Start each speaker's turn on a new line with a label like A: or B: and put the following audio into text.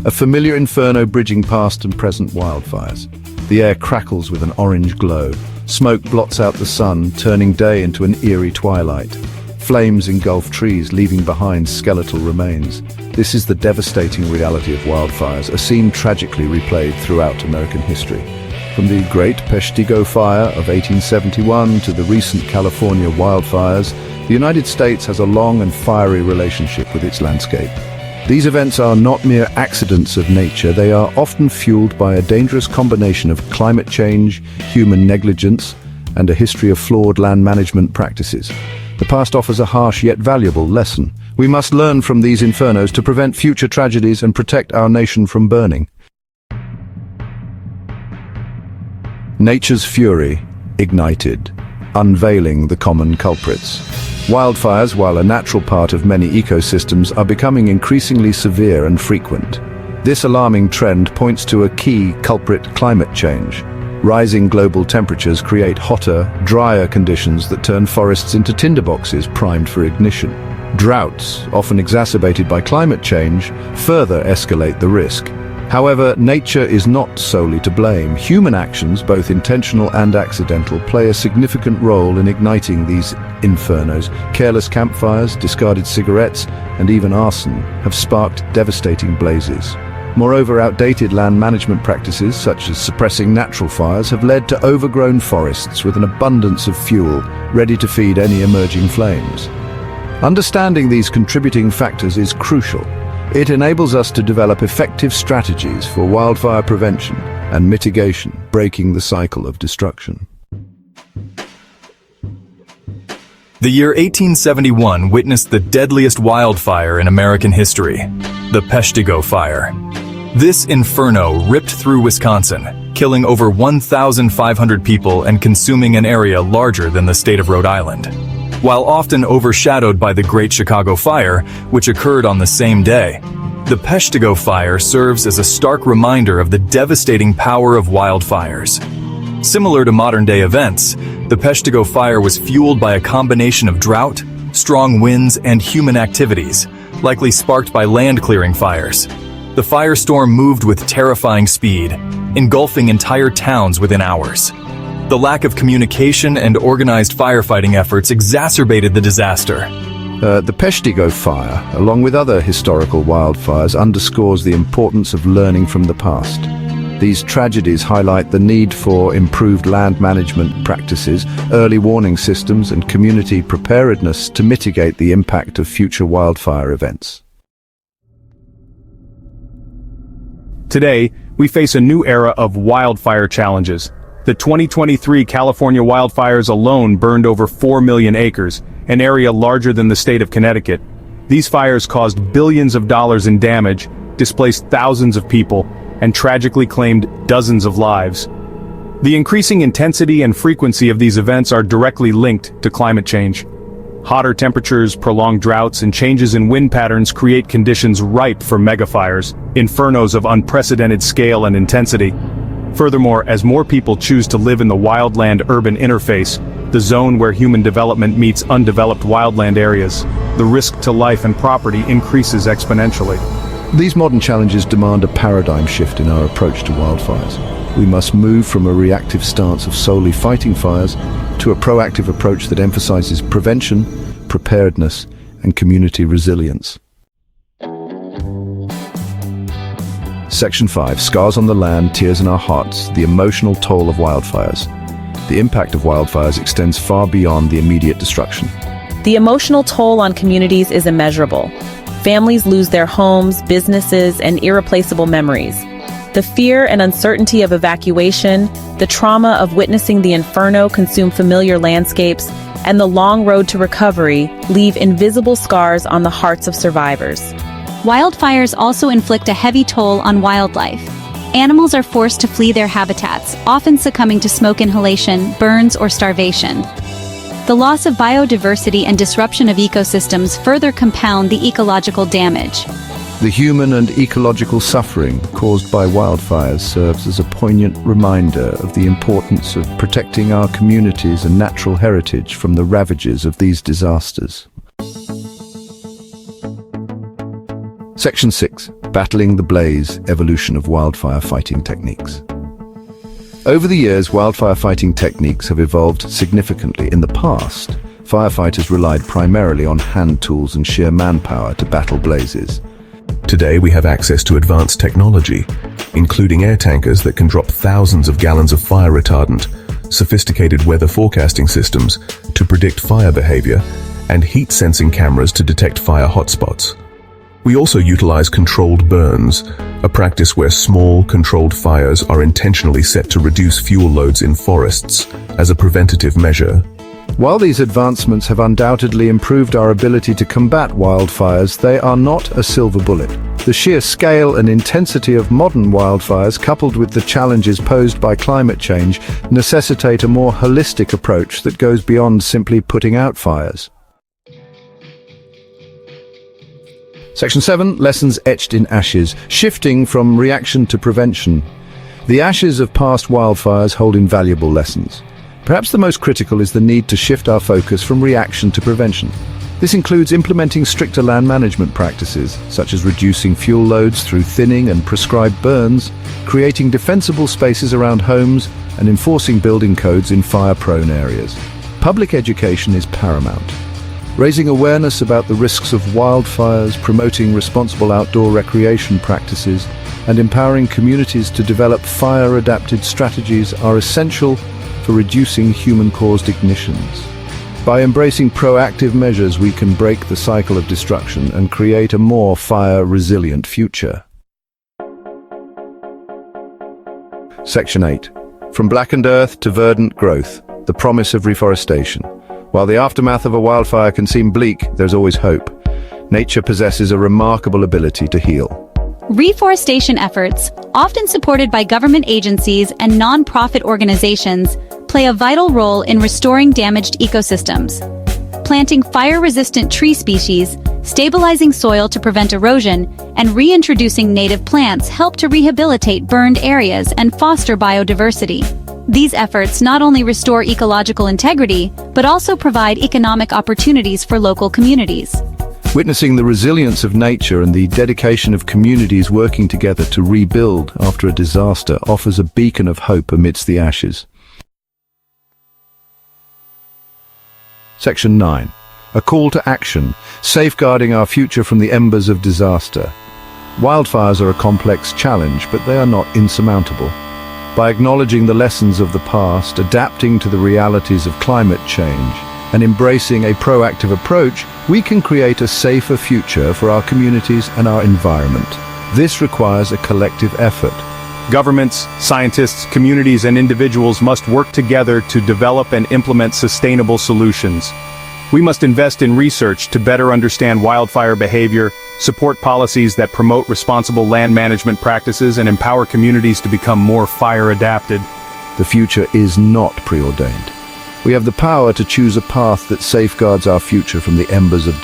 A: a familiar inferno bridging past and present wildfires. The air crackles with an orange glow. Smoke blots out the sun, turning day into an eerie twilight. Flames engulf trees, leaving behind skeletal remains. This is the devastating reality of wildfires, a scene tragically replayed throughout American history. From the Great Peshtigo Fire of 1871 to the recent California wildfires, the United States has a long and fiery relationship with its landscape. These events are not mere accidents of nature, they are often fueled by a dangerous combination of climate change, human negligence, and a history of flawed land management practices. The past offers a harsh yet valuable lesson. We must learn from these infernos to prevent future tragedies and protect our nation from burning. Nature's fury ignited, unveiling the common culprits. Wildfires, while a natural part of many ecosystems, are becoming increasingly severe and frequent. This alarming trend points to a key culprit: climate change. Rising global temperatures create hotter, drier conditions that turn forests into tinderboxes primed for ignition. Droughts, often exacerbated by climate change, further escalate the risk. However, nature is not solely to blame. Human actions, both intentional and accidental, play a significant role in igniting these infernos. Careless campfires, discarded cigarettes, and even arson have sparked devastating blazes. Moreover, outdated land management practices, such as suppressing natural fires, have led to overgrown forests with an abundance of fuel, ready to feed any emerging flames. Understanding these contributing factors is crucial. It enables us to develop effective strategies for wildfire prevention and mitigation, breaking the cycle of destruction.
B: The year 1871 witnessed the deadliest wildfire in American history, the Peshtigo Fire. This inferno ripped through Wisconsin, killing over 1,500 people and consuming an area larger than the state of Rhode Island. While often overshadowed by the Great Chicago Fire, which occurred on the same day, the Peshtigo Fire serves as a stark reminder of the devastating power of wildfires. Similar to modern-day events, the Peshtigo Fire was fueled by a combination of drought, strong winds, and human activities, likely sparked by land-clearing fires. The firestorm moved with terrifying speed, engulfing entire towns within hours. The lack of communication and organized firefighting efforts exacerbated the disaster.
A: The Peshtigo Fire, along with other historical wildfires, underscores the importance of learning from the past. These tragedies highlight the need for improved land management practices, early warning systems, and community preparedness to mitigate the impact of future wildfire events.
C: Today, we face a new era of wildfire challenges. The 2023 California wildfires alone burned over 4 million acres, an area larger than the state of Connecticut. These fires caused billions of dollars in damage, displaced thousands of people, and tragically claimed dozens of lives. The increasing intensity and frequency of these events are directly linked to climate change. Hotter temperatures, prolonged droughts, and changes in wind patterns create conditions ripe for megafires, infernos of unprecedented scale and intensity. Furthermore, as more people choose to live in the wildland-urban interface, the zone where human development meets undeveloped wildland areas, the risk to life and property increases exponentially.
A: These modern challenges demand a paradigm shift in our approach to wildfires. We must move from a reactive stance of solely fighting fires to a proactive approach that emphasizes prevention, preparedness, and community resilience. Section 5, Scars on the Land, Tears in Our Hearts, the emotional toll of wildfires. The impact of wildfires extends far beyond the immediate destruction.
D: The emotional toll on communities is immeasurable. Families lose their homes, businesses, and irreplaceable memories. The fear and uncertainty of evacuation, the trauma of witnessing the inferno consume familiar landscapes, and the long road to recovery leave invisible scars on the hearts of survivors.
E: Wildfires also inflict a heavy toll on wildlife. Animals are forced to flee their habitats, often succumbing to smoke inhalation, burns, or starvation. The loss of biodiversity and disruption of ecosystems further compound the ecological damage.
A: The human and ecological suffering caused by wildfires serves as a poignant reminder of the importance of protecting our communities and natural heritage from the ravages of these disasters. Section 6. Battling the Blaze: Evolution of Wildfire Fighting Techniques. Over the years, wildfire fighting techniques have evolved significantly. In the past, firefighters relied primarily on hand tools and sheer manpower to battle blazes.
F: Today we have access to advanced technology, including air tankers that can drop thousands of gallons of fire retardant, sophisticated weather forecasting systems to predict fire behavior, and heat-sensing cameras to detect fire hotspots. We also utilize controlled burns, a practice where small, controlled fires are intentionally set to reduce fuel loads in forests as a preventative measure.
A: While these advancements have undoubtedly improved our ability to combat wildfires, they are not a silver bullet. The sheer scale and intensity of modern wildfires, coupled with the challenges posed by climate change, necessitate a more holistic approach that goes beyond simply putting out fires. Section 7. Lessons etched in ashes. Shifting from reaction to prevention. The ashes of past wildfires hold invaluable lessons. Perhaps the most critical is the need to shift our focus from reaction to prevention. This includes implementing stricter land management practices, such as reducing fuel loads through thinning and prescribed burns, creating defensible spaces around homes, and enforcing building codes in fire-prone areas. Public education is paramount. Raising awareness about the risks of wildfires, promoting responsible outdoor recreation practices, and empowering communities to develop fire-adapted strategies are essential for reducing human-caused ignitions. By embracing proactive measures, we can break the cycle of destruction and create a more fire-resilient future. Section 8. From blackened earth to verdant growth, the promise of reforestation. While the aftermath of a wildfire can seem bleak, there's always hope. Nature possesses a remarkable ability to heal.
E: Reforestation efforts, often supported by government agencies and non-profit organizations, play a vital role in restoring damaged ecosystems. Planting fire-resistant tree species, stabilizing soil to prevent erosion, and reintroducing native plants help to rehabilitate burned areas and foster biodiversity. These efforts not only restore ecological integrity, but also provide economic opportunities for local communities.
A: Witnessing the resilience of nature and the dedication of communities working together to rebuild after a disaster offers a beacon of hope amidst the ashes. Section 9. A call to action, safeguarding our future from the embers of disaster. Wildfires are a complex challenge, but they are not insurmountable. By acknowledging the lessons of the past, adapting to the realities of climate change, and embracing a proactive approach, we can create a safer future for our communities and our environment. This requires a collective effort.
C: Governments, scientists, communities, and individuals must work together to develop and implement sustainable solutions. We must invest in research to better understand wildfire behavior, support policies that promote responsible land management practices, and empower communities to become more fire-adapted.
A: The future is not preordained. We have the power to choose a path that safeguards our future from the embers of